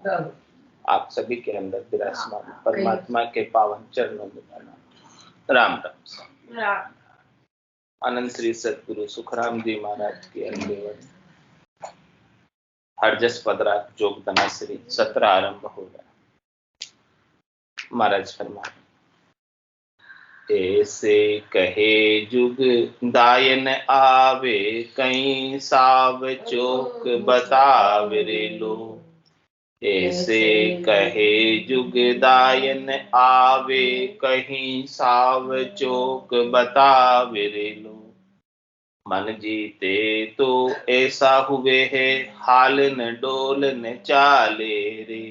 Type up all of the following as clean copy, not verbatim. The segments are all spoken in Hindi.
आप सभी के अंदर विराजमान परमात्मा के पावन चरणों में प्रणाम। राम राम। अनंत श्री सदगुरु सुखराम जी महाराज की अंदेवन हरजस पदरा जोग धनाश्री सत्र आरंभ होगा। महाराज फरमाए, ऐसे कहे जुग दायन आवे, कहीं साव चोक बतावे रे लो। ऐसे कहे जुग दायन आवे, कहीं साव चोक बतावे रे लो। मन जीते तो ऐसा हुए है, हाल न डोल न चाले रे।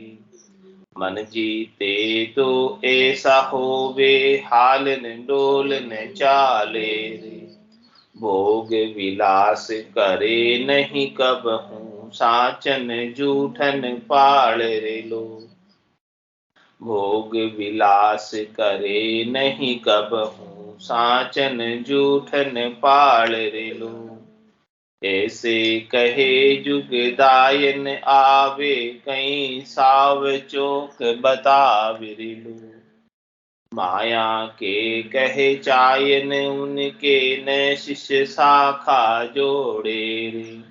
मन जीते तो ऐसा होवे, हाल न डोल न चाले रे। भोग विलास करे नहीं कब हूँ, साचन जूठन पाड़ रे लो। भोग विलास करे नहीं कब हूँ, साचन जूठन पाड़ रे लो। ऐसे कहे जुग दायन आवे, कहीं साव चोक बतावे रे लो। माया के कहे चायन, उनके न शिष्य शाखा जोड़े रे।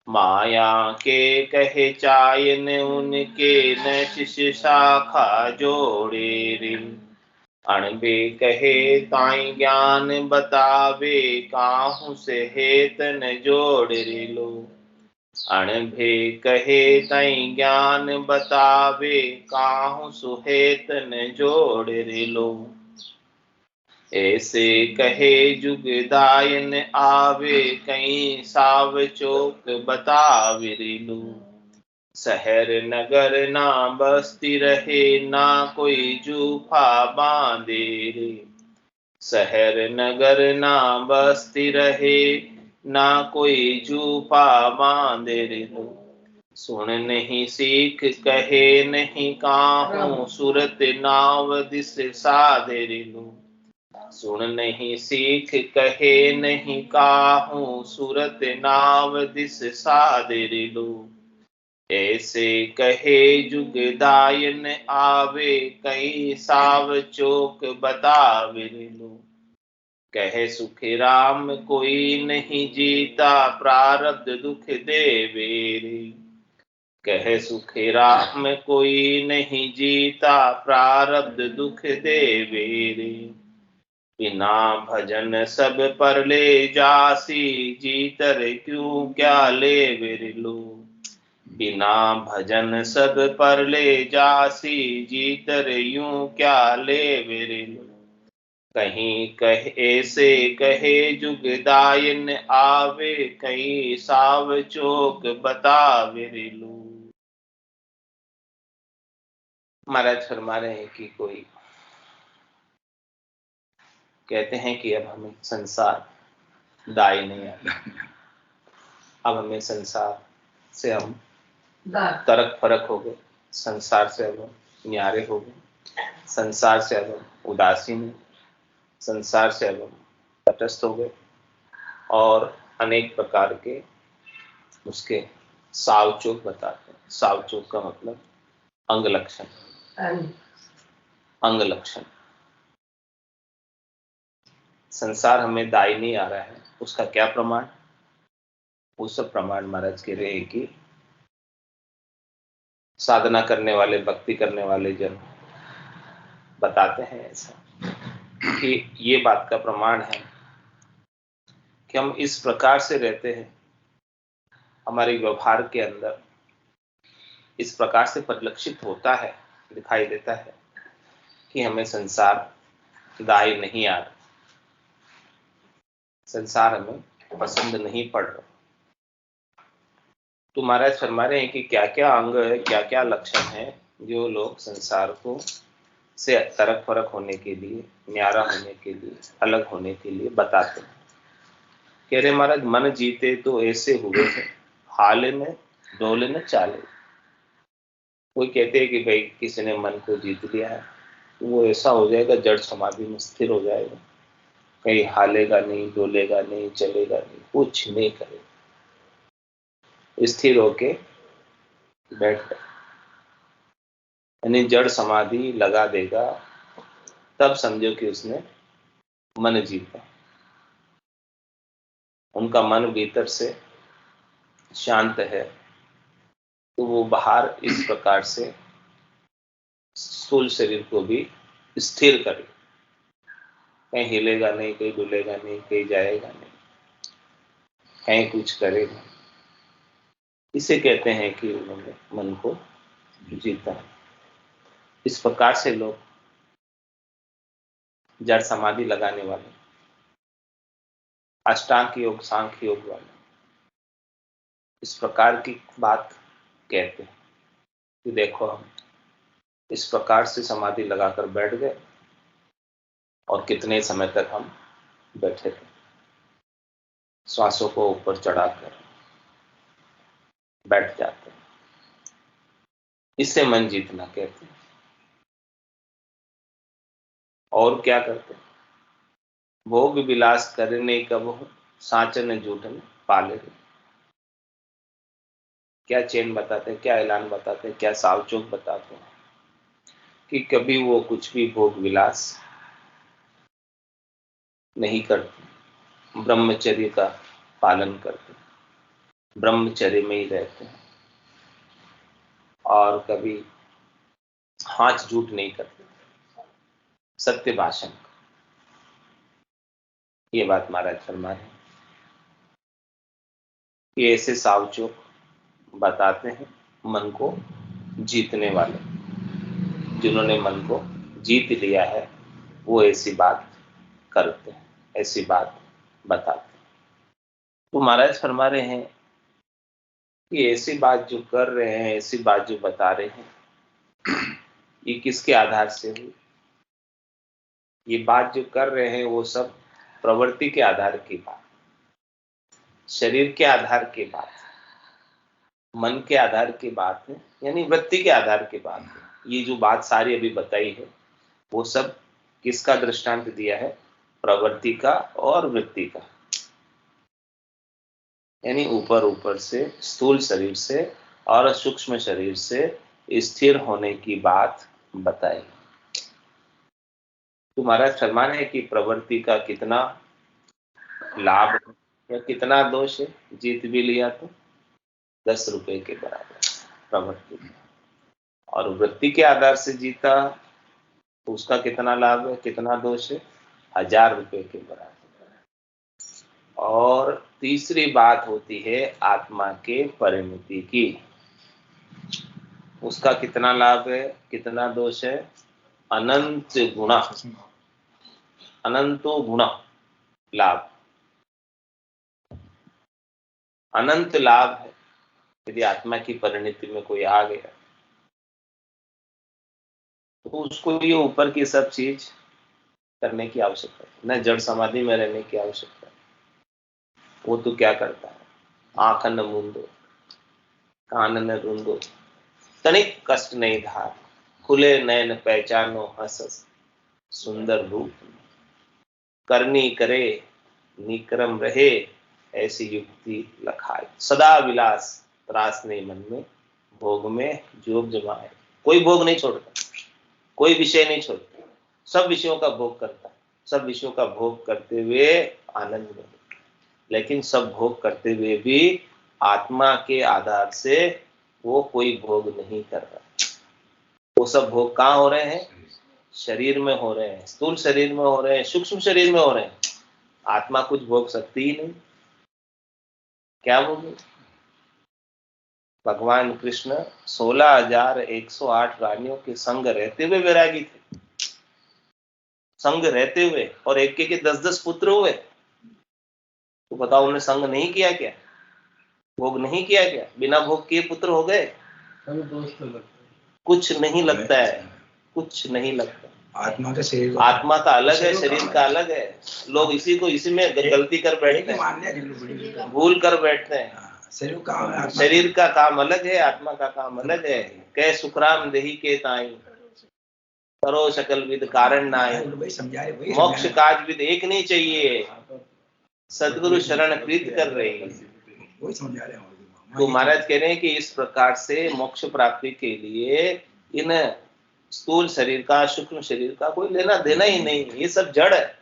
माया के कहे चायन, उनके न शिष्य शाखा जोड़े रे। अणबे कहे ताई ज्ञान बतावे, काहू से हेत न जोड़ रे लो। अणभे कहे ताई ज्ञान बतावे, काहू सुहेत न जोड़ रे लो। ऐसे कहे जुग दायन आवे, कहीं साव चोक बतावे रे लो। शहर नगर ना बस्ती रहे, ना कोई जूफा बांधे रे। शहर नगर ना बस्ती रहे, ना कोई जूफा बांधे रे लो। सुन नहीं सीख कहे नहीं काहू, सुरत नाव दिस साधे रे लो। सुन नहीं सीख कहे नहीं काहू, सुरत नाव दिस साधे रे लो। ऐसे कहे जुग दायन आवे, कहीं साव चोक बतावे रे लो। कहे सुख राम कोई नहीं जीता, प्रारब्ध दुख देवे रे। कहे सुख राम कोई नहीं जीता, प्रारब्ध दुख देवे रे। बिना भजन सब पर ले जासी, जीतर क्यों क्या लेवे रे लो। बिना भजन सब पर ले जासी, जीतर यूं क्या लेवे रे लो। कहीं कहे ऐसे कहे जुग दायन आवे, कहीं साव चोक बतावे रे लो। महाराज फरमा रहे हैं कि कोई कहते हैं कि अब हमें संसार दाय नहीं आता, अब हमें संसार से हम तरक फरक हो गए, संसार से अब हम न्यारे हो गए, संसार से अब हम उदासीन, संसार से अब हम तटस्थ हो गए और अनेक प्रकार के उसके सावचोक बताते हैं। सावचोक का मतलब अंग लक्षण, अंग लक्षण। संसार हमें दाई नहीं आ रहा है, उसका क्या प्रमाण? वो सब प्रमाण महाराज कह रहे हैं कि साधना करने वाले, भक्ति करने वाले जन बताते हैं ऐसा कि ये बात का प्रमाण है कि हम इस प्रकार से रहते हैं, हमारे व्यवहार के अंदर इस प्रकार से परिलक्षित होता है, दिखाई देता है कि हमें संसार दाई नहीं आ रहा, संसार हमें पसंद नहीं पड़ रहा। तो महाराज फरमा रहे हैं कि क्या क्या अंग है, क्या क्या लक्षण है जो लोग संसार को से तरक फरक होने के लिए, न्यारा होने के लिए, अलग होने के लिए बताते हैं। कह रहे महाराज, मन जीते तो ऐसे हुए थे, हाल में डोले न चाले। कोई कहते हैं कि भाई किसी ने मन को जीत लिया है तो वो ऐसा हो जाएगा, जड़ समाधि में स्थिर हो जाएगा, कहीं हालेगा नहीं, डोलेगा नहीं, चलेगा नहीं, कुछ नहीं करेगा, स्थिर होके बैठ गए। यानी जड़ समाधि लगा देगा तब समझो कि उसने मन जीता। उनका मन भीतर से शांत है तो वो बाहर इस प्रकार से स्थूल शरीर को भी स्थिर करे, कहीं हिलेगा नहीं, कहीं डुलेगा नहीं, कहीं जाएगा नहीं, कहीं कुछ करेगा। इसे कहते हैं कि उन्होंने मन को जीता। इस प्रकार से लोग जड़ समाधि लगाने वाले, अष्टांग योग, सांख्य योग वाले इस प्रकार की बात कहते हैं कि देखो हम इस प्रकार से समाधि लगाकर बैठ गए और कितने समय तक हम बैठे थे, श्वासों को ऊपर चढ़ाकर बैठ जाते हैं। इसे मन जीतना कहते हैं। और क्या करते हैं? भोग विलास करने कब साचन झूठन पाले। क्या चैन बताते हैं, क्या ऐलान बताते हैं, क्या सावचोक बताते हैं कि कभी वो कुछ भी भोग विलास नहीं करते, ब्रह्मचर्य का पालन करते, ब्रह्मचर्य में ही रहते हैं और कभी हाथ झूठ नहीं करते, सत्य भाषण। ये बात महाराज फरमा है कि ऐसे सावचोक बताते हैं मन को जीतने वाले, जिन्होंने मन को जीत लिया है वो ऐसी बात करते हैं, ऐसी बात बताते हैं। तो महाराज फरमा रहे हैं कि ऐसी बात जो कर रहे हैं, ऐसी बात जो बता रहे हैं, ये किसके आधार से हुई? ये बात जो कर रहे हैं वो सब प्रवृत्ति के आधार की बात, शरीर के आधार की बात, मन के आधार की बात है, यानी वृत्ति के आधार की बात है। ये जो बात सारी अभी बताई है वो सब किसका दृष्टांत दिया है? प्रवृत्ति का और वृत्ति का, यानी ऊपर ऊपर से स्थूल शरीर से और सूक्ष्म शरीर से स्थिर होने की बात बताई। तो महाराज फरमान है कि प्रवृत्ति का कितना लाभ है या कितना दोष है? जीत भी लिया तो 10 रुपए के बराबर प्रवृत्ति, और वृत्ति के आधार से जीता तो उसका कितना लाभ है, कितना दोष है? 1000 रुपए के बराबर। और तीसरी बात होती है आत्मा के परिणति की, उसका कितना लाभ है, कितना दोष है? अनंत गुणा, अनंतो गुणा लाभ, अनंत लाभ है यदि आत्मा की परिणति में कोई आ गया तो उसको ये ऊपर की सब चीज करने की आवश्यकता है, न जड़ समाधि में रहने की आवश्यकता है। वो तो क्या करता है? आंख न मूंदो, कान न रूंदो, तनिक कष्ट नहीं धार, खुले नयन पहचानो हंस सुंदर रूप, करनी करे निक्रम रहे ऐसी युक्ति लखाए, सदा विलास त्रास नहीं मन में, भोग में जोग जमाए। कोई भोग नहीं छोड़ता, कोई विषय नहीं छोड़ता, सब विषयों का भोग करता, सब विषयों का भोग करते हुए आनंद में, लेकिन सब भोग करते हुए भी आत्मा के आधार से वो कोई भोग नहीं कर रहा। वो सब भोग कहाँ हो रहे हैं? शरीर में हो रहे हैं, स्थूल शरीर में हो रहे हैं, सूक्ष्म शरीर में हो रहे हैं। आत्मा कुछ भोग सकती ही नहीं, क्या भोग? भगवान कृष्ण 16,108 रानियों के संग रहते हुए वैरागी थे, संग रहते हुए, और एक के 10-10 पुत्र हुए। तो बताओ उन्होंने संग नहीं किया क्या? भोग नहीं किया क्या? बिना भोग किए पुत्र हो गए? कुछ नहीं लगता है, कुछ नहीं लगता। आत्मा का शरीर, आत्मा का अलग है, शरीर का अलग है। लोग इसी को इसी में गलती कर बैठते हैं, भूल कर बैठते हैं। शरीर का काम अलग है, आत्मा का काम अलग है। कै सुखराम देही के ताई, करो सकल विद कारण नाई, मोक्ष काज विद एक नहीं चाहिए, सदगुरु शरण प्रीत कर रही है। तो महाराज कह रहे हैं कि इस प्रकार से मोक्ष प्राप्ति के लिए इन स्थूल शरीर का सूक्ष्म शरीर का कोई लेना देना ही नहीं, ये सब जड़ है।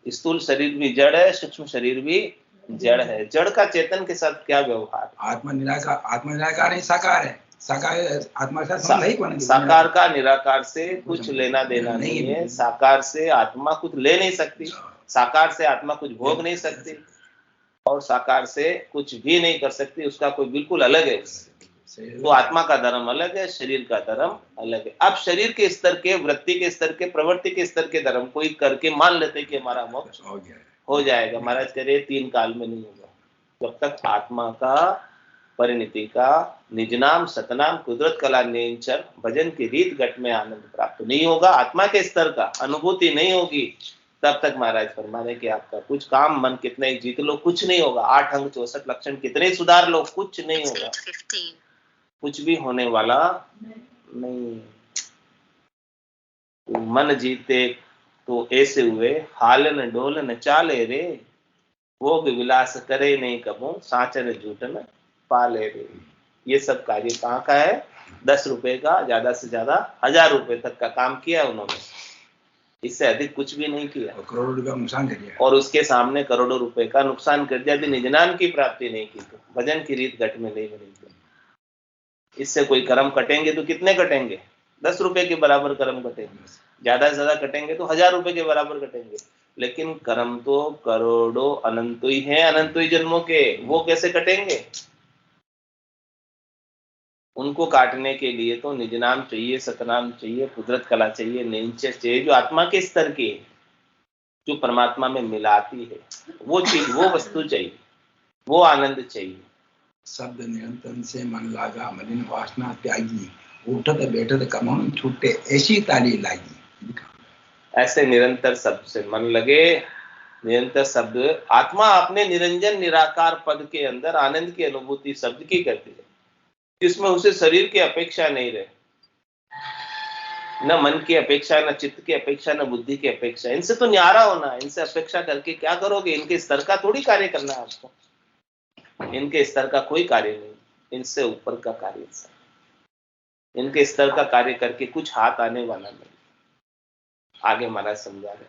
स्थूल शरीर भी जड़ है, सूक्ष्म शरीर भी जड़ है। जड़ का चेतन के साथ क्या व्यवहार? आत्मा निराकार है, साकार है। साकार आत्मा का संबंध है कौन? साकार का निराकार से कुछ लेना देना नहीं है। साकार से आत्मा कुछ ले नहीं सकती, साकार से आत्मा कुछ भोग नहीं सकती, और साकार से कुछ भी नहीं कर सकती। उसका कोई बिल्कुल अलग है। तो आत्मा का धर्म अलग है, शरीर का धर्म अलग है। अब शरीर के स्तर के, वृत्ति के स्तर के, प्रवृत्ति के स्तर के धर्म कोई करके मान लेते कि हमारा मोक्ष हो जाएगा। महाराज कह रहे 3 काल में नहीं होगा। जब तक आत्मा का परिणति का निज नाम सतनाम कुदरत कला नियंचर भजन की रीत घट में आनंद प्राप्त नहीं होगा, आत्मा के स्तर का अनुभूति नहीं होगी, तब तक महाराज फरमा रहे कि आपका कुछ काम मन कितने ही जीत लो, कुछ नहीं होगा। 8 अंग 64 लक्षण कितने ही सुधार लो, कुछ नहीं होगा, कुछ भी होने वाला नहीं। मन जीते तो ऐसे हुए, हालन डोलन चाले रे, भोग विलास करे नहीं कबो, साचर झूठन पाले रे। ये सब कार्य कहाँ का है? 10 रुपए का, ज्यादा से ज्यादा 1000 रुपए तक का काम किया उन्होंने, इससे अधिक कुछ भी नहीं किया। करोड़ों रुपए नुकसान कर दिया, और उसके सामने करोड़ों रुपए का नुकसान कर दिया। निज नाम की प्राप्ति नहीं की तो भजन की रीत घट में नहीं बनी। इससे कोई कर्म कटेंगे तो कितने कटेंगे? 10 रुपए के बराबर कर्म कटेंगे, ज्यादा से ज्यादा कटेंगे तो 1000 रुपए के बराबर कटेंगे। लेकिन कर्म तो करोड़ों अनंत ही है, अनंत ही जन्मों के, वो कैसे कटेंगे? उनको काटने के लिए तो निज नाम चाहिए, सतनाम चाहिए, कुदरत कला चाहिए, निश्चय चाहिए, जो आत्मा के स्तर की, जो परमात्मा में मिलाती है, वो चीज, वो वस्तु चाहिए, वो आनंद चाहिए। शब्द निरंतर से मन लागा, मलिन वासना त्यागी, उठत बैठत कमाऊं छूटे, ऐसी ताली लागी। ऐसे निरंतर शब्द से मन लगे। निरंतर शब्द आत्मा अपने निरंजन निराकार पद के अंदर आनंद की अनुभूति शब्द की करती है, जिसमें उसे शरीर की अपेक्षा नहीं रहे, न मन की अपेक्षा, न चित्त की अपेक्षा, न बुद्धि की अपेक्षा। इनसे तो न्यारा होना है। इनसे अपेक्षा करके क्या करोगे? इनके स्तर का थोड़ी कार्य करना है आपको, इनके स्तर का कोई कार्य नहीं, इनसे ऊपर का कार्य। इनके स्तर का कार्य करके कुछ हाथ आने वाला नहीं। आगे महाराज समझा रहे,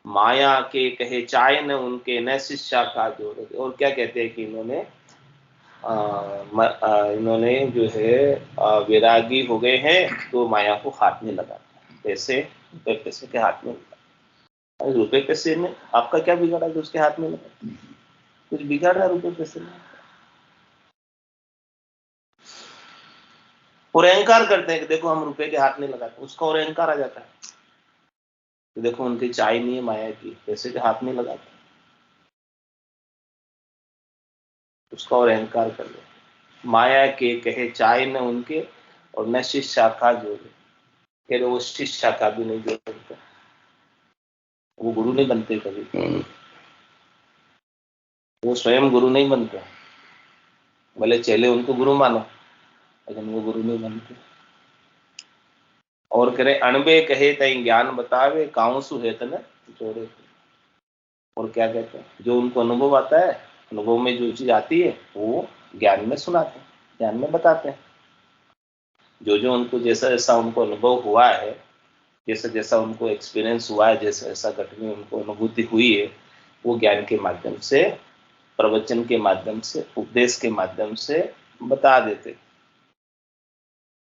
माया के कहे चाय न उनके, न शिष्या का जोड़। और क्या कहते हैं कि इन्होंने जो है वैरागी हो गए हैं तो माया को हाथ में लगाते हैं। पैसे, रुपए पैसे के हाथ में लगाते। रुपए पैसे में आपका क्या बिगाड़ा जो उसके हाथ में लगाते? कुछ बिगाड़ रहा रुपए पैसे में? और अहंकार करते हैं कि देखो हम रुपए के हाथ में लगाते, उसका और अहंकार आ जाता है कि देखो उनकी चाय नहीं है माया की, पैसे के हाथ में लगाते, उसका और अहंकार कर लो। माया के कहे चाय न उनके, और न शिष्य शाखा जोड़े। फिर वो शिष्य शाखा भी नहीं जोड़ते, वो गुरु नहीं बनते कभी, वो स्वयं गुरु नहीं बनते। भले चेले उनको गुरु मानो, लेकिन वो गुरु नहीं बनते। और करे अणबे कहे तई ज्ञान बतावे, काउंसु हेत न जोड़े। और क्या कहते हैं? जो उनको अनुभव आता है, अनुभव में जो चीज आती है वो ज्ञान में सुनाते हैं, ज्ञान में बताते हैं। जो जो उनको जैसा जैसा उनको अनुभव हुआ है, जैसा जैसा उनको एक्सपीरियंस हुआ है, जैसा जैसा घटना उनको अनुभूति हुई है, वो ज्ञान के माध्यम से, प्रवचन के माध्यम से, उपदेश के माध्यम से बता देते।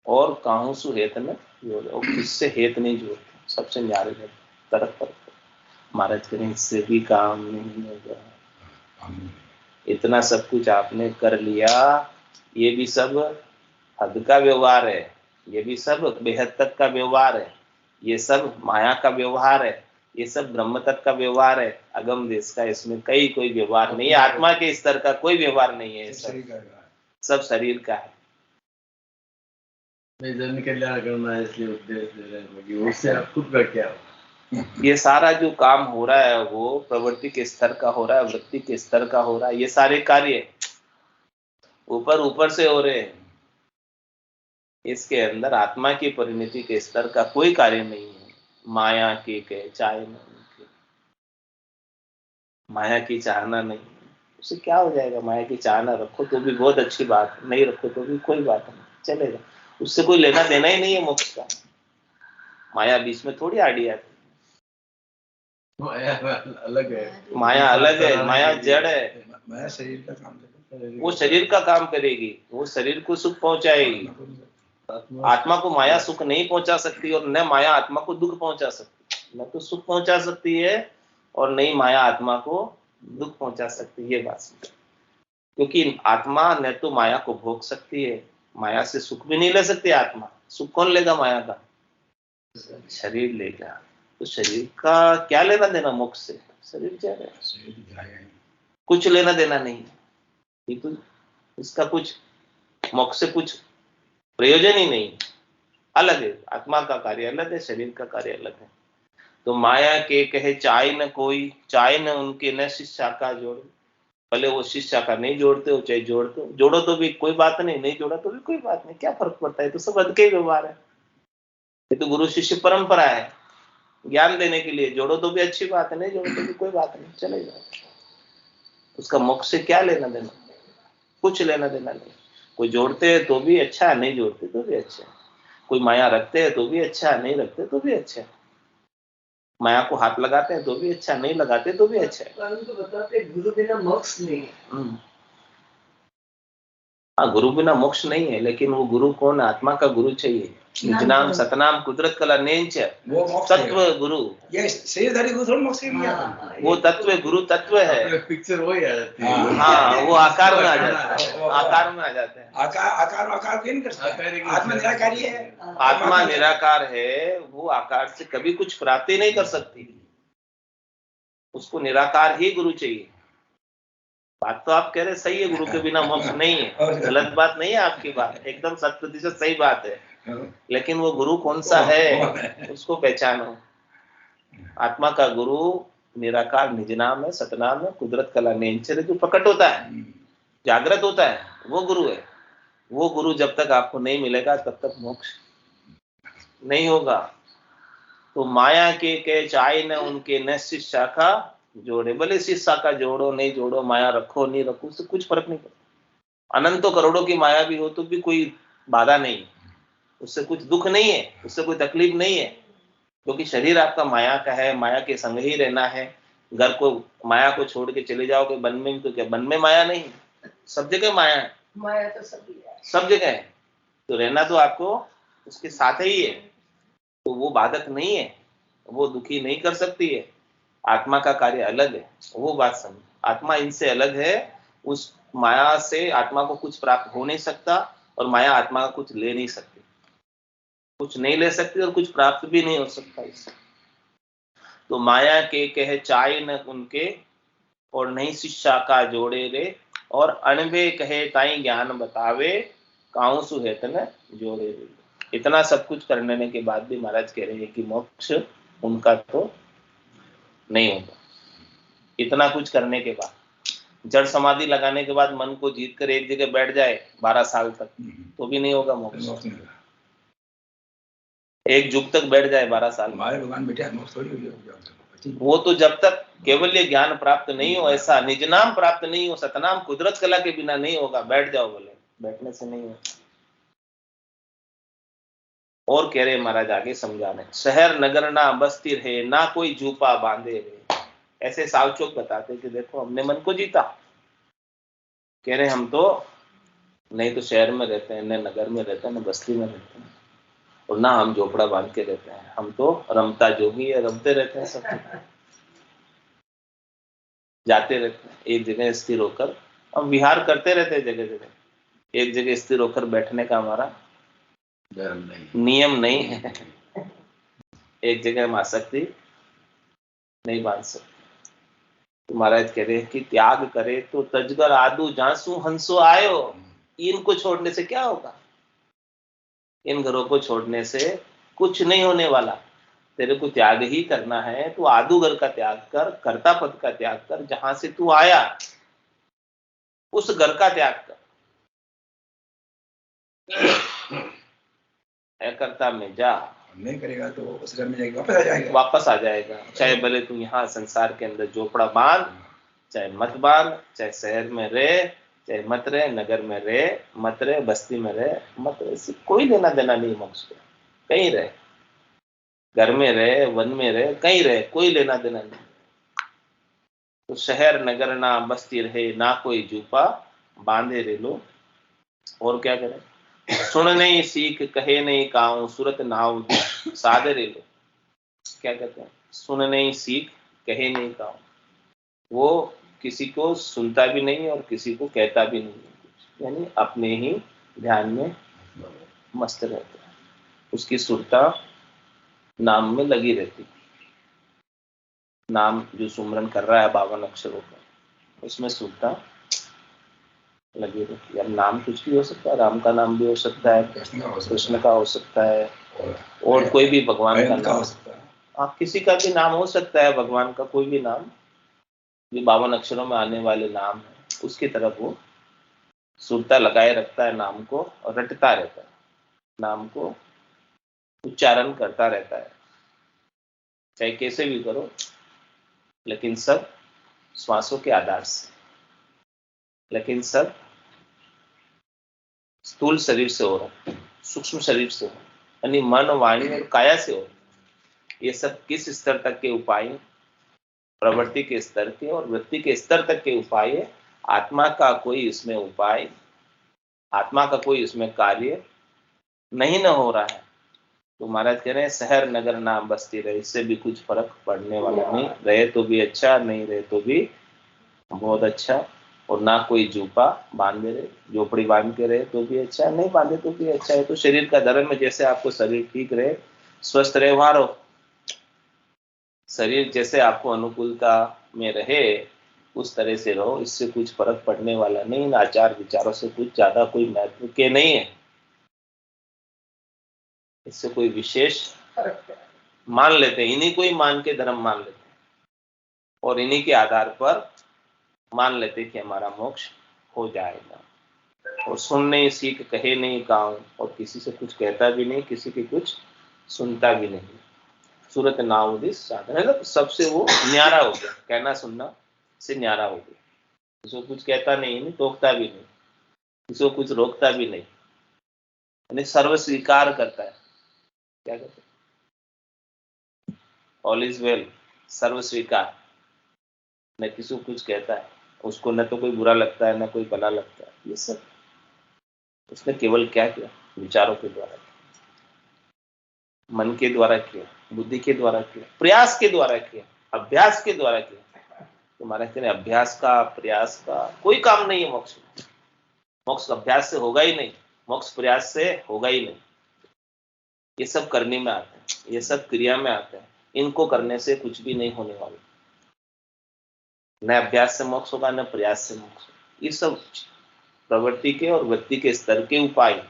और काहू सु हेत न जोड़े, और किससे हेत नहीं जोड़ते, सबसे न्यारे तरफ पर। महाराज करें इससे भी काम नहीं होगा। इतना सब कुछ आपने कर लिया, ये भी सब हद का व्यवहार है, ये भी सब बेहद तक का व्यवहार है, ये सब माया का व्यवहार है, ये सब ब्रह्म तक का व्यवहार है, अगम देश का इसमें कोई व्यवहार नहीं है। आत्मा के स्तर का कोई व्यवहार नहीं है, सब शरीर का है। जन कल्याण करना है, इसलिए उपदेश दे रहे हैं, उससे आप खुद का क्या हो? ये सारा जो काम हो रहा है वो प्रवृत्ति के स्तर का हो रहा है, वृत्ति के स्तर का हो रहा है। ये सारे कार्य ऊपर ऊपर से हो रहे हैं, इसके अंदर आत्मा की परिणति के स्तर का कोई कार्य नहीं है। माया के कहे चाहे नहीं, माया की चाहना नहीं, उससे क्या हो जाएगा? माया की चाहना रखो तो भी बहुत अच्छी बात, नहीं रखो तो भी कोई बात नहीं, चलेगा। उससे कोई लेना देना ही नहीं है मोक्ष का। माया बीच में थोड़ी आड़ी आती। माया अलग है, माया अलग है, माया जड़ है। माया शरीर का काम करेगी, वो शरीर का काम करेगी, वो शरीर को सुख पहुंचाएगी। आत्मा को माया सुख नहीं पहुंचा सकती और न माया आत्मा को दुख पहुंचा सकती। न तो सुख पहुंचा सकती है और नहीं माया आत्मा को दुख पहुंचा सकती है। ये बात समझो, क्योंकि आत्मा न तो माया को भोग सकती है, माया से सुख भी नहीं ले सकती आत्मा। सुख कौन लेगा माया का? शरीर लेगा। तो शरीर का क्या लेना देना मोक्ष से? शरीर जा रहा है, शरीर जाएगा, कुछ लेना देना नहीं। ये तो इसका कुछ मोक्ष से कुछ प्रयोजन ही नहीं। अलग है, आत्मा का कार्य अलग है, शरीर का कार्य अलग है। तो माया के कहे चाय न कोई, चाय न उनके न शिष्य शाखा जोड़े। भले वो शिष्य शाखा नहीं जोड़ते हो, चाहे जोड़ते हो, जोड़ो तो भी कोई बात नहीं, नहीं जोड़ा तो भी कोई बात नहीं, क्या फर्क पड़ता है? तो सब अद के व्यवहार है। ये तो गुरु शिष्य परंपरा है, ज्ञान देने के लिए। जोड़ो तो भी अच्छी बात है, नहीं जोड़ो तो भी कोई बात नहीं, चले जाओ। उसका मोक्ष से क्या लेना देना? कुछ लेना देना नहीं। कोई जोड़ते हैं तो भी अच्छा है, नहीं जोड़ते तो भी अच्छा है। कोई माया रखते हैं तो भी अच्छा है, नहीं रखते तो भी अच्छा है। माया को हाथ लगाते हैं तो भी अच्छा, नहीं लगाते तो भी अच्छा है। परंतु बताते गुरु बिना मोक्ष नहीं है। हाँ, गुरु बिना मोक्ष नहीं है, लेकिन वो गुरु कौन? आत्मा का गुरु चाहिए। निज नाम सतनाम कुदरत कला नेंच, वो तत्व गुरु। ये शरीरधारी गुरु थोड़ा मोक्ष नहीं दिया, वो तत्व गुरु तत्व है। पिक्चर वही आ जाती है। हाँ, वो आकार में आ जाता है, आकार में आ जाते हैं। आकार नहीं कर सकता, आत्मा निराकारी है। आत्मा निराकार है, वो आकार से कभी कुछ प्राप्ति नहीं कर सकती। उसको निराकार ही गुरु चाहिए। बात तो आप कह रहे सही है, गुरु के बिना मोक्ष नहीं है, गलत बात नहीं है आपकी बात, एकदम 100% सही बात है। लेकिन वो गुरु कौन सा है, उसको पहचानो। आत्मा का गुरु निराकार निज नाम है, सतनाम है, कुदरत कला नेंचर, जो प्रकट होता है, जागृत होता है, वो गुरु है। वो गुरु जब तक आपको नहीं मिलेगा तब तक मोक्ष नहीं होगा। तो माया के चाय न उनके न शिष्य शाखा जोड़े। भले शिष्य शाखा जोड़ो नहीं जोड़ो, माया रखो नहीं रखो, उससे कुछ फर्क नहीं पड़ता। अनंतों करोड़ों की माया भी हो तो भी कोई बाधा नहीं, उससे कुछ दुख नहीं है, उससे कोई तकलीफ नहीं है। क्योंकि शरीर आपका माया का है, माया के संग ही रहना है। घर को माया को छोड़ के चले जाओगे वन में, तो क्या वन में माया नहीं? सब जगह माया है, माया तो सब जगह है। तो रहना तो आपको उसके साथ ही है, तो वो बाधक नहीं है, वो दुखी नहीं कर सकती है। आत्मा का कार्य अलग है, वो बात समझ। आत्मा इनसे अलग है, उस माया से आत्मा को कुछ प्राप्त हो नहीं सकता और माया आत्मा का कुछ ले नहीं सकती, कुछ नहीं ले सकती और कुछ प्राप्त भी नहीं हो सकता इससे। तो माया के कहे चाय न उनके और नहीं शिष्या का जोड़े रे, और अणबे कहे ताई ज्ञान बतावे, काऊ सुहेत न जोड़े रे। इतना सब कुछ करने के बाद भी महाराज कह रहे हैं कि मोक्ष उनका तो नहीं होगा। इतना कुछ करने के बाद, जड़ समाधि लगाने के बाद मन को जीत कर एक जगह बैठ जाए 12 साल तक तो भी नहीं होगा मोक्ष। एक जुग तक बैठ जाए 12 साल, हमारे भगवान बेटे मोक्ष थोड़ी होगा। वो तो जब तक केवल ये ज्ञान प्राप्त नहीं हो, ऐसा निज नाम प्राप्त नहीं हो, सतनाम कुदरत कला के बिना नहीं होगा। बैठ जाओ, बोले बैठने से नहीं होगा। और कह रहे महाराज आगे समझाने, शहर नगर ना बस्ती रहे, ना कोई जूपा बांधे रहे। ऐसे सावचोक बताते कि देखो हमने मन को जीता। कह रहे हम तो नहीं तो शहर में रहते हैं, न नगर में रहते हैं, न बस्ती में रहते हैं, और ना हम झोपड़ा बांध के रहते हैं। हम तो रमता जोगी है, रमते रहते हैं, सब जाते रहते हैं एक जगह स्थिर होकर। हम विहार करते रहते हैं जगह जगह। एक जगह स्थिर होकर बैठने का हमारा नियम नहीं है। एक जगह हम आसक्ति नहीं बांध सकते। तो महाराज कह रहे हैं कि त्याग करे तो तजगर आदू जांसू हंसो आयो। इनको छोड़ने से क्या होगा? इन घरों को छोड़ने से कुछ नहीं होने वाला। तेरे को त्याग ही करना है तो आदू घर का त्याग कर, कर्ता पद का त्याग कर, जहां से तू आया उस घर का त्याग कर। कर्ता में जा, नहीं करेगा तो उस घर में जाके वापस आ जाएगा, वापस आ जाएगा। चाहे भले तू यहाँ संसार के अंदर झोपड़ा बांध, चाहे मत बांध, चाहे शहर में रहे चाहे मत रहे, नगर में रहे मत रहे, बस्ती में रहे मत रहे, कोई लेना देना नहीं मोक्ष को, कहीं रहे। घर में रहे, वन में रहे, कहीं रहे, कोई लेना देना नहीं। तो शहर नगर ना बस्ती रहे, ना कोई जूपा बांधे रे लो। और क्या करें? सुन नहीं सीख कहे नहीं काऊं, सूरत नाव सादे रे लो। क्या कहते हैं? सुन नहीं सीख कहे नहीं काऊं, वो किसी को सुनता भी नहीं और किसी को कहता भी नहीं, यानी अपने ही ध्यान में मस्त रहता है। उसकी सुरता नाम में लगी रहती। नाम जो सुमरन कर रहा है 52 अक्षरों का, उसमें सुरता लगी रहती है। अब नाम कुछ भी हो सकता है, राम का नाम भी हो सकता है, कृष्ण का हो सकता है, और कोई भी भगवान का नाम हो सकता है। आप किसी का भी नाम हो सकता है, भगवान का कोई भी नाम, जो 52 अक्षरों में आने वाले नाम है, उसकी तरफ वो सुरता लगाए रखता है, नाम को और रटता रहता है, नाम को उच्चारण करता रहता है, चाहे कैसे भी करो, लेकिन सब श्वासों के आधार से, लेकिन सब स्थूल शरीर से हो रहा है, सूक्ष्म शरीर से हो रहा है, यानी मन, वाणी और काया से हो रहा है। ये सब किस स्तर तक के उपाय? प्रवृत्ति के स्तर के और वृत्ति के स्तर तक के उपाय है। आत्मा का कोई इसमें उपाय, आत्मा का कोई इसमें कार्य नहीं न हो रहा है। तो महाराज कह रहे हैं शहर नगर नाम बस्ती रहे, इससे भी कुछ फर्क पड़ने वाला नहीं। रहे तो भी अच्छा, नहीं रहे तो भी बहुत अच्छा। और ना कोई जूपा बांधे रहे, झोपड़ी बांध के रहे तो भी अच्छा, नहीं बांधे तो भी अच्छा है। तो शरीर का धर्म में जैसे आपको शरीर ठीक रहे, स्वस्थ रहे, वहां रहो। शरीर जैसे आपको अनुकूलता में रहे उस तरह से रहो, इससे कुछ फर्क पड़ने वाला नहीं। इन आचार विचारों से कुछ ज्यादा कोई महत्व के नहीं है, इससे कोई विशेष मान लेते हैं, इन्हीं को ही मान के धर्म मान लेते हैं और इन्हीं के आधार पर मान लेते कि हमारा मोक्ष हो जाएगा। और सुन नहीं सीख कहे नहीं काऊं, और किसी से कुछ कहता भी नहीं, किसी की कुछ सुनता भी नहीं। सूरत नाउदिस साधन है ना, सबसे वो न्यारा हो गया, कहना सुनना से न्यारा हो गया। किसी को कुछ कहता नहीं, टोकता भी नहीं, किसी को कुछ रोकता भी नहीं, यानी सर्व स्वीकार करता है। क्या कहते हैं? ऑल इज वेल, सर्व स्वीकार। न किसी को कुछ कहता है, उसको न तो कोई बुरा लगता है, न कोई भला लगता है। ये सब उसने केवल क्या किया? विचारों के द्वारा किया, मन के द्वारा किया, बुद्धि के द्वारा किया, प्रयास के द्वारा किया, अभ्यास के द्वारा किया। तो महाराज कहते हैं अभ्यास का, प्रयास का कोई काम नहीं है मोक्ष में। मोक्ष अभ्यास से होगा ही नहीं, मोक्ष प्रयास से होगा ही नहीं। ये सब करने में आते हैं, ये सब क्रिया में आते हैं, इनको करने से कुछ भी नहीं होने वाला। न अभ्यास से मोक्ष होगा, न प्रयास से मोक्ष होगा। ये सब प्रवृत्ति के और वृत्ति के स्तर के उपाय,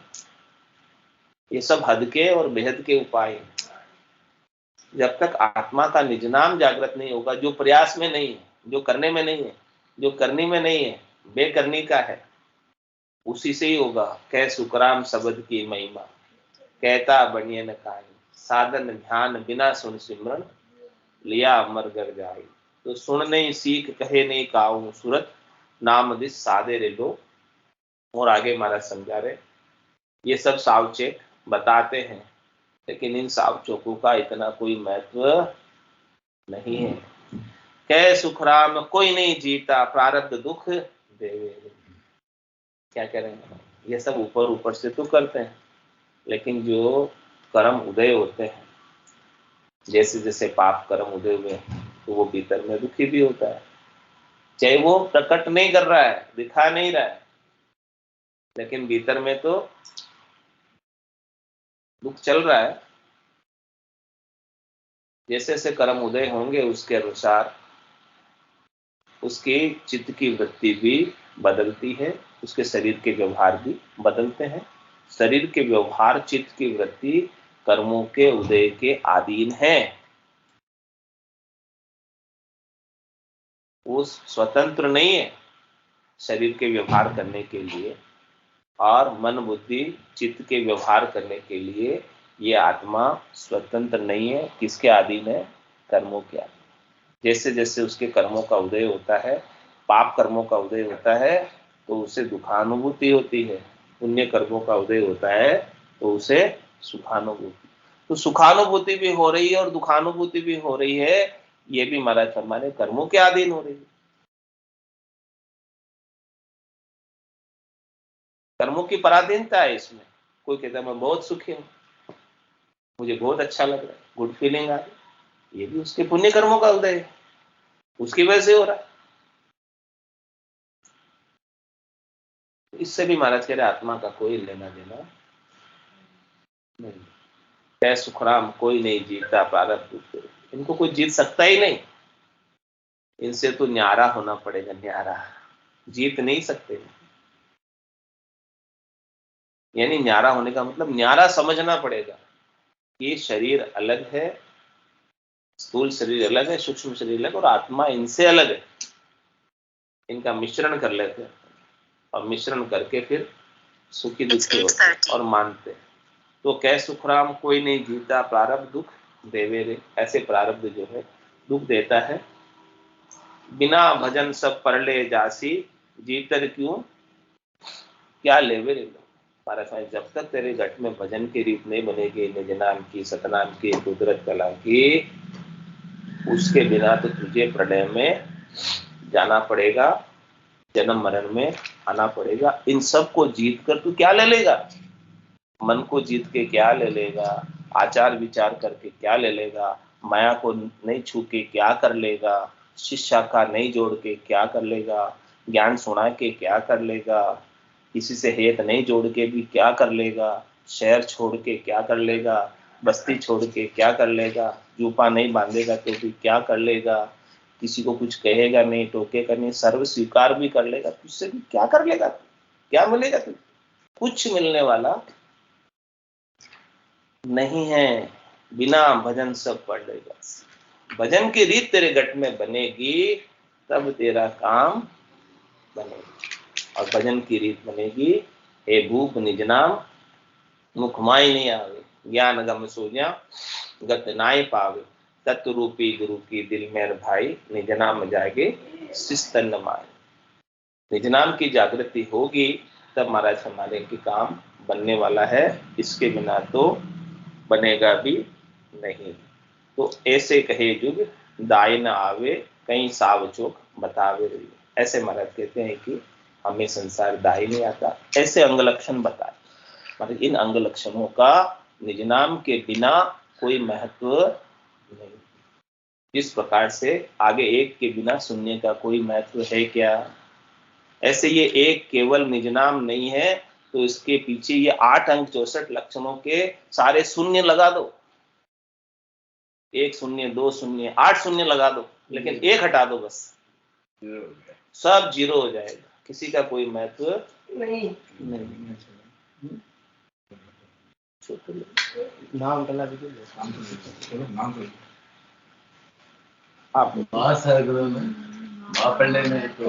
ये सब हद के और बेहद के उपाय। जब तक आत्मा का निज नाम जागृत नहीं होगा, जो प्रयास में नहीं है, जो करने में नहीं है, जो करनी में नहीं है, बेकरनी का है, उसी से ही होगा। कह सुखराम शब्द की महिमा, कहता बनिए न काई, साधन ध्यान बिना सुन सिमरन, लिया अमर घर जाई। तो सुन नहीं सीख कहे नहीं काऊं, सूरत नाम दिस सादे रे लो। और आगे महाराज समझा रहे, ये सब सावचेक बताते हैं, लेकिन इन सावचोकों का इतना कोई महत्व नहीं है। कह सुखराम कोई नहीं जीता, प्रारब्ध दुख देवे। क्या कह रहे हैं? ये सब ऊपर ऊपर से तो करते हैं, लेकिन जो कर्म उदय होते हैं, जैसे जैसे पाप कर्म उदय हुए तो वो भीतर में दुखी भी होता है। चाहे वो प्रकट नहीं कर रहा है, दिखा नहीं रहा है, लेकिन भीतर में तो दुख चल रहा है। जैसे जैसे कर्म उदय होंगे उसके अनुसार उसके चित्त की वृत्ति भी बदलती है, उसके शरीर के व्यवहार भी बदलते हैं। शरीर के व्यवहार, चित्त की वृत्ति कर्मों के उदय के अधीन है। वो स्वतंत्र नहीं है शरीर के व्यवहार करने के लिए, और मन बुद्धि चित्त के व्यवहार करने के लिए ये आत्मा स्वतंत्र नहीं है। किसके अधीन है? कर्मों के अधीन। जैसे जैसे उसके कर्मों का उदय होता है, पाप कर्मों का उदय होता है तो उसे दुखानुभूति होती है, पुण्य कर्मों का उदय होता है तो उसे सुखानुभूति। तो सुखानुभूति भी हो रही है और दुखानुभूति भी हो रही है, ये भी महाराज हमारे कर्मों के अधीन हो रही है। कर्मों की पराधीनता है इसमें। कोई कहता है मैं बहुत सुखी हूं, मुझे बहुत अच्छा लग रहा है, गुड फीलिंग आ रही है, ये भी उसके पुण्य कर्मों का उदय है, उसकी वजह से हो रहा है। इससे भी महाराज कह रहे आत्मा का कोई लेना देना नहीं। जय सुखराम कोई नहीं जीता प्रारब्ध दुख, इनको कोई जीत सकता ही नहीं। इनसे तो न्यारा होना पड़ेगा, न्यारा, जीत नहीं सकते। यानी न्यारा होने का मतलब न्यारा समझना पड़ेगा कि शरीर अलग है, स्थूल शरीर अलग है, सूक्ष्म शरीर अलग, और आत्मा इनसे अलग है। इनका मिश्रण कर लेते हैं और मिश्रण करके फिर सुखी दुखी होते और मानते। तो कह सुखराम कोई नहीं जीता प्रारब्ध दुख देवे रे, ऐसे प्रारब्ध जो है दुख देता है। बिना भजन सब परले जासी, जीतर क्यों क्या लेवे रे। महाराज साहब जब तक तेरे घट में भजन की रीत नहीं बनेगी, निज नाम की, सतनाम की, कुदरत कला की, उसके बिना तो तुझे प्रलय में जाना पड़ेगा, जन्म मरण में आना पड़ेगा। इन सब को जीत कर तू क्या ले लेगा? मन को जीत के क्या ले लेगा? आचार विचार करके क्या ले लेगा? माया को नहीं छू के क्या कर लेगा? शिष्या का नहीं जोड़ के क्या कर लेगा? ज्ञान सुना के क्या कर लेगा? किसी से हेत नहीं जोड़ के भी क्या कर लेगा? शहर छोड़ के क्या कर लेगा? बस्ती छोड़ के क्या कर लेगा? जूपा नहीं बांधेगा तो भी क्या कर लेगा? किसी को कुछ कहेगा नहीं, टोकेगा नहीं, सर्व स्वीकार भी कर लेगा, तुझसे भी क्या कर लेगा? क्या मिलेगा तुझे? कुछ मिलने वाला नहीं है। बिना भजन सब पढ़ लेगा। भजन की रीत तेरे घट में बनेगी तब तेरा काम बनेगा। और भजन की रीत बनेगी, हे भूप निज नाम मुखमाई नहीं आवे, ज्ञान गम सोजा गत नाय पावे, तत्व रूपी गुरु की दिल में भाई, निज नाम जागे शिस्तन माए। निज नाम की जागृति होगी तब महाराज हमारे के काम बनने वाला है, इसके बिना तो बनेगा भी नहीं। तो ऐसे कहे जुग दाई न आवे, कहीं साव चौक बतावे रही। ऐसे महाराज कहते हैं कि हमें संसार दाई नहीं आता, ऐसे अंग लक्षण बताए। मतलब इन अंग लक्षणों का निज नाम के बिना कोई महत्व नहीं। जिस प्रकार से आगे एक के बिना शून्य का कोई महत्व है क्या, ऐसे ये एक केवल निज नाम नहीं है तो इसके पीछे ये 8 अंक 64 लक्षणों के सारे शून्य लगा दो। 1 शून्य 2 शून्य 8 शून्य लगा दो, लेकिन एक हटा दो, बस सब जीरो हो जाएगा, किसी का कोई महत्व नहीं। नाम डला आप महासागर में महापंडे में तो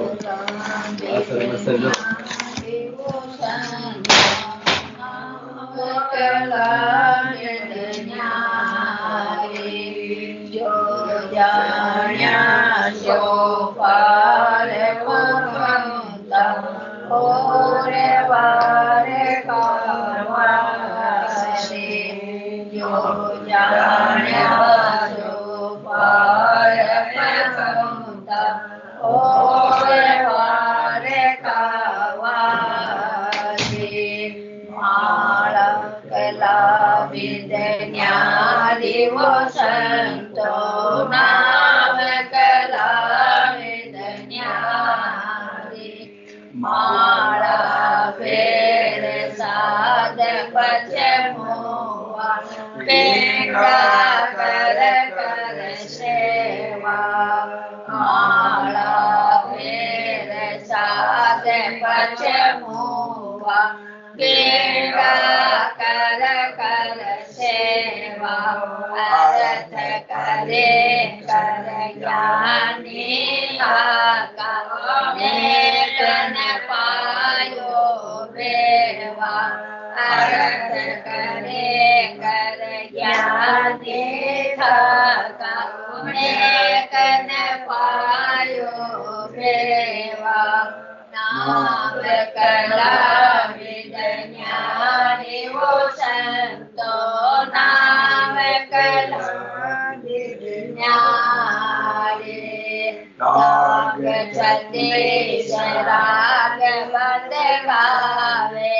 देश राग बंद गावे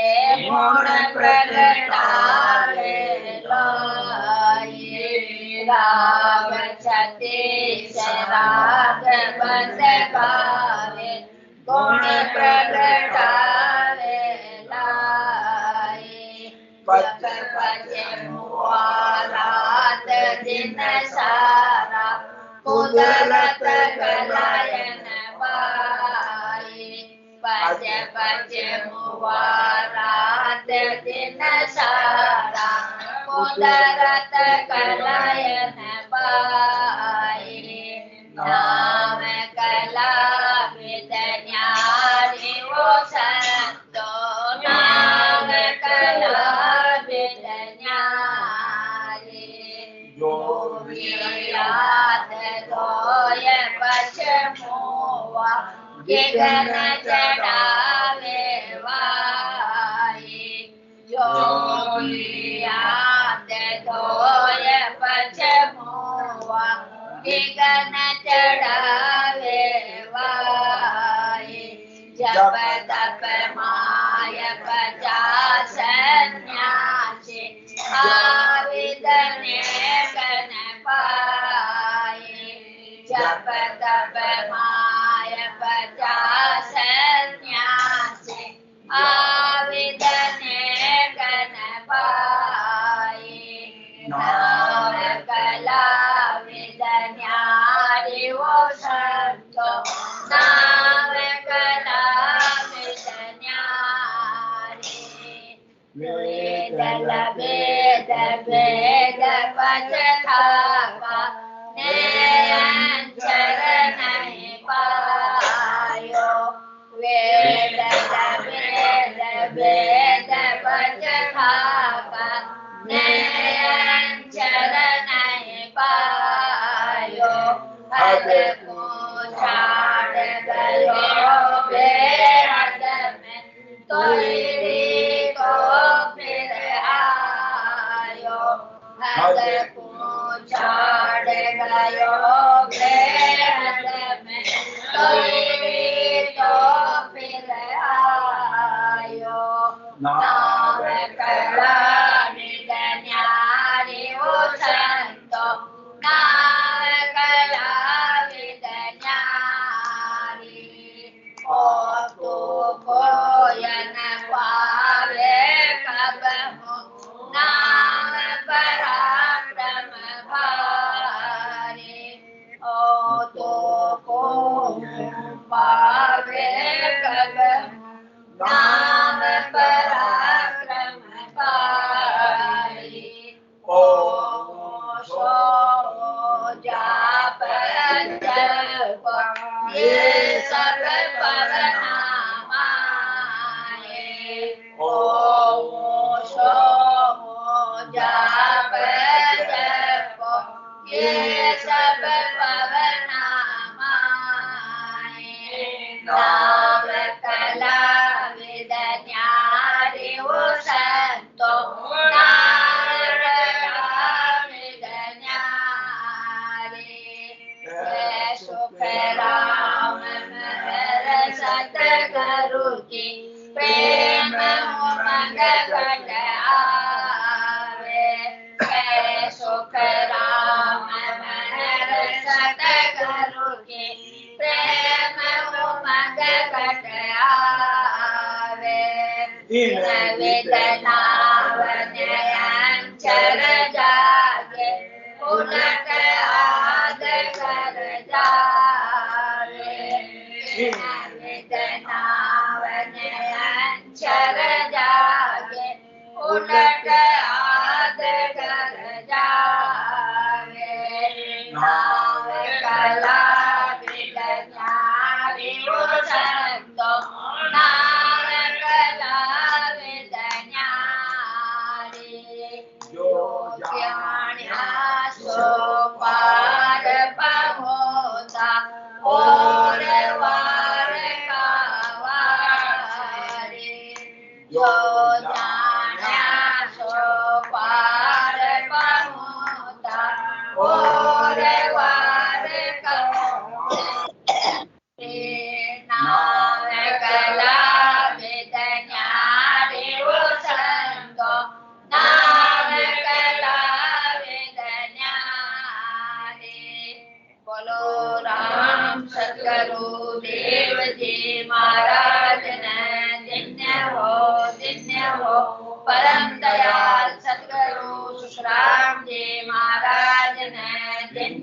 गुण प्रगटावे लाई राग छत्तीस राग बंद गावे गुण प्रगटावे लाई पक पच मुआरात दिन सारा कुदरत गलायन बाई पच पच मुआरात दिन सारा कुदरत गलायन बाई नाम कला विद्यारी वो संतो नाम कला विद्यारी जो याद धोय पछ मोवा गिगन चढ़ावे वाई जो याद धोय पछ मोवा गिगन चढ़ावे वाई जप तप माय पचा सन्यासी आविदने कन पाए जप तप माय पचा सन्यासी आविदने कन पाए नाम कला विद्यारी वो संतो नाम कला विद्यारी वेद वेद वेद पच थाका नयन चरण पायो वेद वेद वेद पच थाका नयन चरण पायो हद को छाड़ गयो बेहद में तोरी को फिर आयो हद को छाड़ गयो बेहद में तोरी को फिर आयो नाम कला विद्यारी वो संतो नाम कला विद्यारी ओ तो कोयन पावे कब हो नाम पराक्रम भारी ओ तो कोयन पावे कब हो नाम पराक्रम भारी ओ सो जाप जप ये सब परनामाए ओ सो जाप जप ये सब परनामाए नाम कला विद्यारी वो संतो नाम कला विद्यारी सुख राम महर सतगुरु की प्रेम उमंग घट आवे सुख राम महर सतगुरु की प्रेम उमंग घट आवे वेदनाव नयन जागे उलट आद कर जावे वेदनाव नयन जागे उलट आद कर जावे नाम कला विद्यारी वो संतो नाम कला विद्यारी जो जान्या सो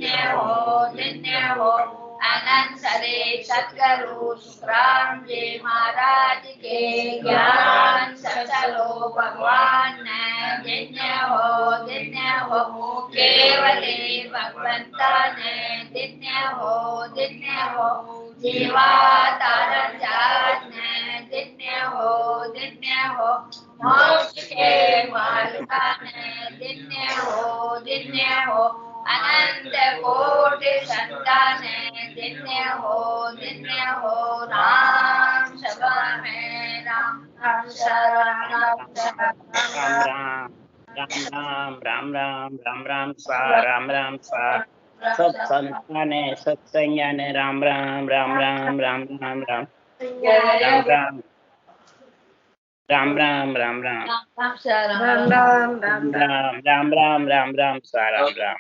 दिन्य हो अनंत सरे सतगुरु सुखराम जी महाराज के ज्ञान सचलो भगवान ने दिन्य हो केवले भगवंता ने दिन्य हो जीवा तारण जात ने दिन्य हो मोक्ष के मार्गा ने दिन्य हो अनंत कोटि संतान दिन्य हो राम सभा में राम शरण राम स्वा सत्संताने सत्संज्ञाने राम राम स्वा राम